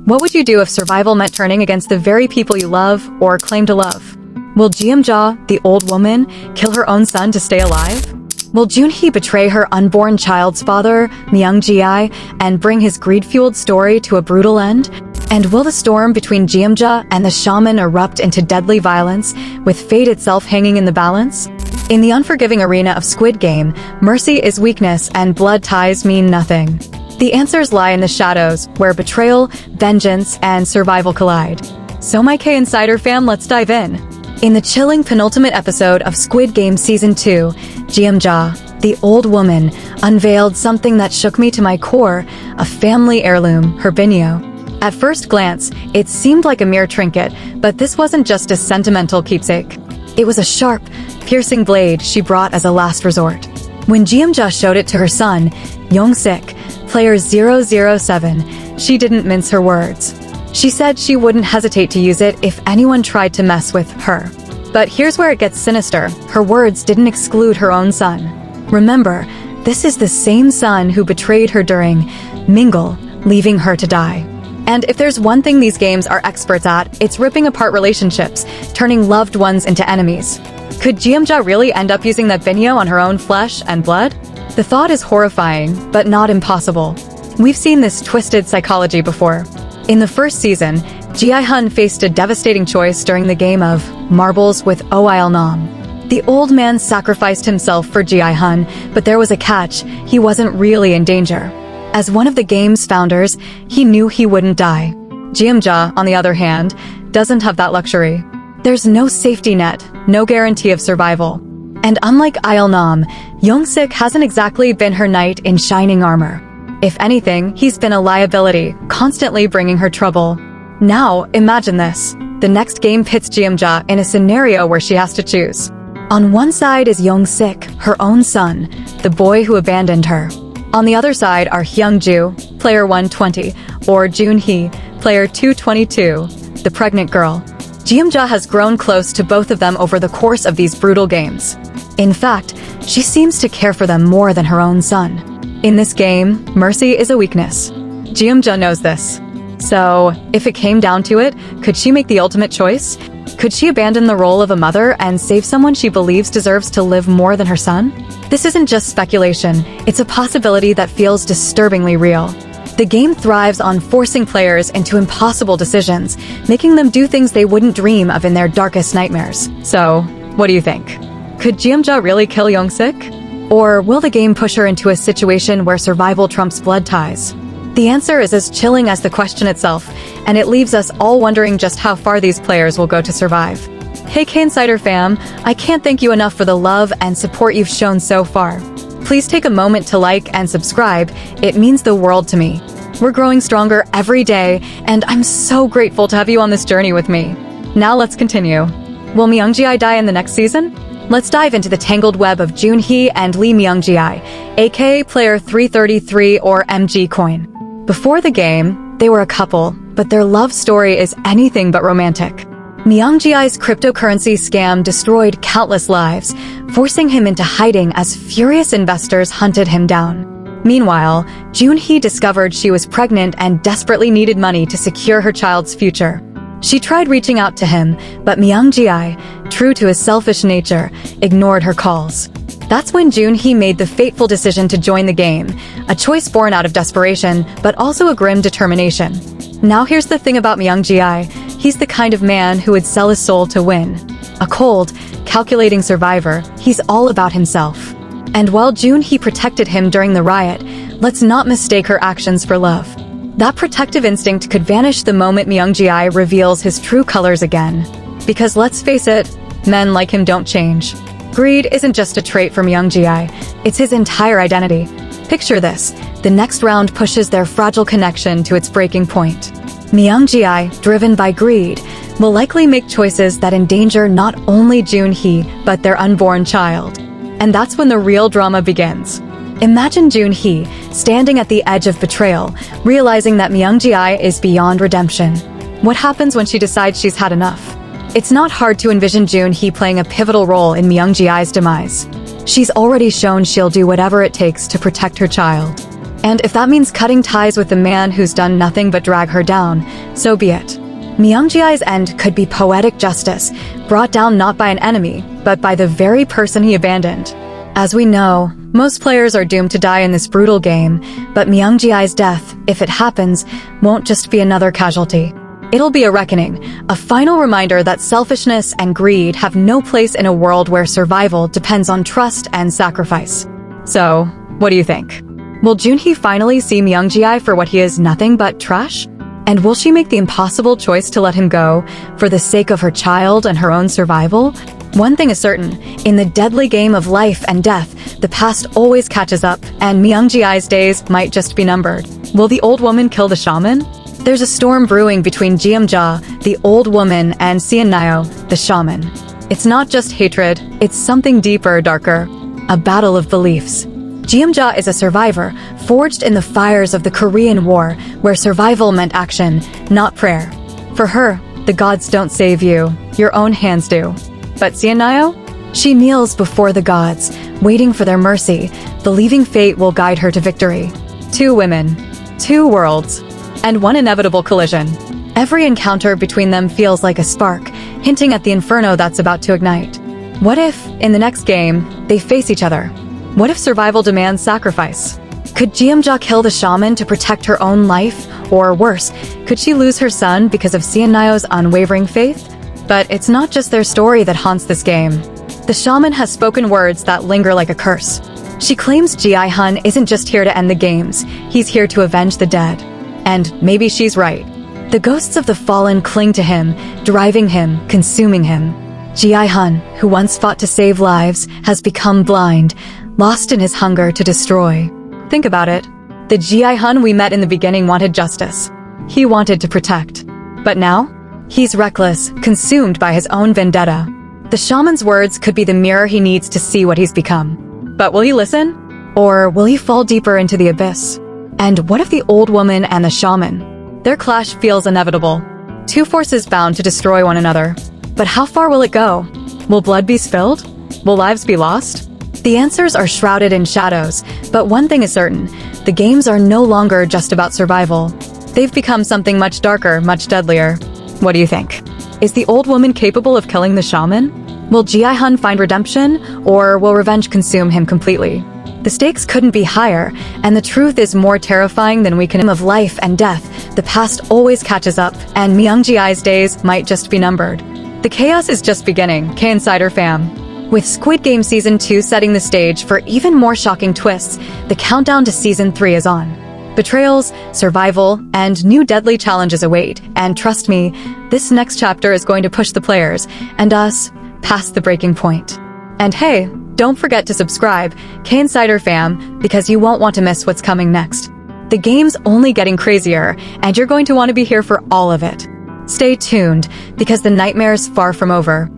What would you do if survival meant turning against the very people you love or claim to love? Will Geum-ja, the old woman, kill her own son to stay alive? Will Joon-hee betray her unborn child's father, Myung-gi, and bring his greed-fueled story to a brutal end? And will the storm between Geum-ja and the Shaman erupt into deadly violence, with fate itself hanging in the balance? In the unforgiving arena of Squid Game, mercy is weakness and blood ties mean nothing. The answers lie in the shadows, where betrayal, vengeance, and survival collide. So my K-Insider fam, let's dive in. In the chilling penultimate episode of Squid Game Season 2, Geum-ja, the old woman, unveiled something that shook me to my core, a family heirloom, her binyo. At first glance, it seemed like a mere trinket, but this wasn't just a sentimental keepsake. It was a sharp, piercing blade she brought as a last resort. When Geum-ja showed it to her son, Young-sik, player 007, she didn't mince her words. She said she wouldn't hesitate to use it if anyone tried to mess with her. But here's where it gets sinister. Her words didn't exclude her own son. Remember, this is the same son who betrayed her during Mingle, leaving her to die. And if there's one thing these games are experts at, it's ripping apart relationships, turning loved ones into enemies. Could Geum-ja really end up using that binyo on her own flesh and blood? The thought is horrifying, but not impossible. We've seen this twisted psychology before. In the first season, Gi-hun faced a devastating choice during the game of marbles with Nam. The old man sacrificed himself for Gi-hun, but there was a catch: he wasn't really in danger. As one of the game's founders, he knew he wouldn't die. Geum-ja, on the other hand, doesn't have that luxury. There's no safety net, no guarantee of survival. And unlike Nam, Young-sik hasn't exactly been her knight in shining armor. If anything, he's been a liability, constantly bringing her trouble. Now, imagine this. The next game pits Geum-ja in a scenario where she has to choose. On one side is Young-sik, her own son, the boy who abandoned her. On the other side are Hyung-ju, player 120, or Joon-hee, player 222, the pregnant girl. Geum-ja has grown close to both of them over the course of these brutal games. In fact, she seems to care for them more than her own son. In this game, mercy is a weakness. Geum-ja knows this. So, if it came down to it, could she make the ultimate choice? Could she abandon the role of a mother and save someone she believes deserves to live more than her son? This isn't just speculation, it's a possibility that feels disturbingly real. The game thrives on forcing players into impossible decisions, making them do things they wouldn't dream of in their darkest nightmares. So, what do you think? Could Geum-ja really kill Young-sik? Or will the game push her into a situation where survival trumps blood ties? The answer is as chilling as the question itself, and it leaves us all wondering just how far these players will go to survive. Hey K-Insider fam, I can't thank you enough for the love and support you've shown so far. Please take a moment to like and subscribe, it means the world to me. We're growing stronger every day, and I'm so grateful to have you on this journey with me. Now let's continue. Will Myung-gi die in the next season? Let's dive into the tangled web of Joon-hee and Lee Myung-gi, aka player 333 or MG Coin. Before the game, they were a couple, but their love story is anything but romantic. Myung-gi's cryptocurrency scam destroyed countless lives, forcing him into hiding as furious investors hunted him down. Meanwhile, Joon-hee discovered she was pregnant and desperately needed money to secure her child's future. She tried reaching out to him, but Myung-gi, true to his selfish nature, ignored her calls. That's when Joon-hee made the fateful decision to join the game, a choice born out of desperation, but also a grim determination. Now here's the thing about Myung-gi, he's the kind of man who would sell his soul to win. A cold, calculating survivor, he's all about himself. And while Joon-hee protected him during the riot, let's not mistake her actions for love. That protective instinct could vanish the moment Myung-gi reveals his true colors again. Because let's face it, men like him don't change. Greed isn't just a trait for Myung-gi, it's his entire identity. Picture this, the next round pushes their fragile connection to its breaking point. Myung-gi, driven by greed, will likely make choices that endanger not only Joon-hee, but their unborn child. And that's when the real drama begins. Imagine Joon-hee standing at the edge of betrayal, realizing that Myung-gi is beyond redemption. What happens when she decides she's had enough? It's not hard to envision Joon-hee playing a pivotal role in Myung-gi's demise. She's already shown she'll do whatever it takes to protect her child. And if that means cutting ties with the man who's done nothing but drag her down, so be it. Myung-gi's end could be poetic justice, brought down not by an enemy, but by the very person he abandoned. As we know, most players are doomed to die in this brutal game, but Myung-gi's death, if it happens, won't just be another casualty. It'll be a reckoning, a final reminder that selfishness and greed have no place in a world where survival depends on trust and sacrifice. So, what do you think? Will Junhee finally see Myung-gi for what he is, nothing but trash? And will she make the impossible choice to let him go for the sake of her child and her own survival? One thing is certain, in the deadly game of life and death, the past always catches up, and Myung-gi's days might just be numbered. Will the old woman kill the shaman? There's a storm brewing between Geum-ja, the old woman, and Seon-nyo, the shaman. It's not just hatred, it's something deeper, darker. A battle of beliefs. Geum-ja is a survivor, forged in the fires of the Korean War, where survival meant action, not prayer. For her, the gods don't save you, your own hands do. But Seon-nyo? She kneels before the gods, waiting for their mercy, believing fate will guide her to victory. Two women, two worlds, and one inevitable collision. Every encounter between them feels like a spark, hinting at the inferno that's about to ignite. What if, in the next game, they face each other? What if survival demands sacrifice? Could Geum-ja kill the shaman to protect her own life? Or worse, could she lose her son because of Seon-nyo's unwavering faith? But it's not just their story that haunts this game. The shaman has spoken words that linger like a curse. She claims Gi-hun isn't just here to end the games, he's here to avenge the dead. And maybe she's right. The ghosts of the fallen cling to him, driving him, consuming him. Gi-hun, who once fought to save lives, has become blind, lost in his hunger to destroy. Think about it. The Gi-hun we met in the beginning wanted justice. He wanted to protect. But now? He's reckless, consumed by his own vendetta. The shaman's words could be the mirror he needs to see what he's become. But will he listen? Or will he fall deeper into the abyss? And what if the old woman and the shaman? Their clash feels inevitable. Two forces bound to destroy one another. But how far will it go? Will blood be spilled? Will lives be lost? The answers are shrouded in shadows, but one thing is certain, the games are no longer just about survival. They've become something much darker, much deadlier. What do you think? Is the old woman capable of killing the shaman? Will Gi-hun find redemption, or will revenge consume him completely? The stakes couldn't be higher, and the truth is more terrifying than we can of life and death. The past always catches up, and Myung-gi's days might just be numbered. The chaos is just beginning, K-Insider fam. With Squid Game Season 2 setting the stage for even more shocking twists, the countdown to Season 3 is on. Betrayals, survival, and new deadly challenges await, and trust me, this next chapter is going to push the players, and us, past the breaking point. And hey, don't forget to subscribe, K-Insider fam, because you won't want to miss what's coming next. The game's only getting crazier, and you're going to want to be here for all of it. Stay tuned, because the nightmare's far from over.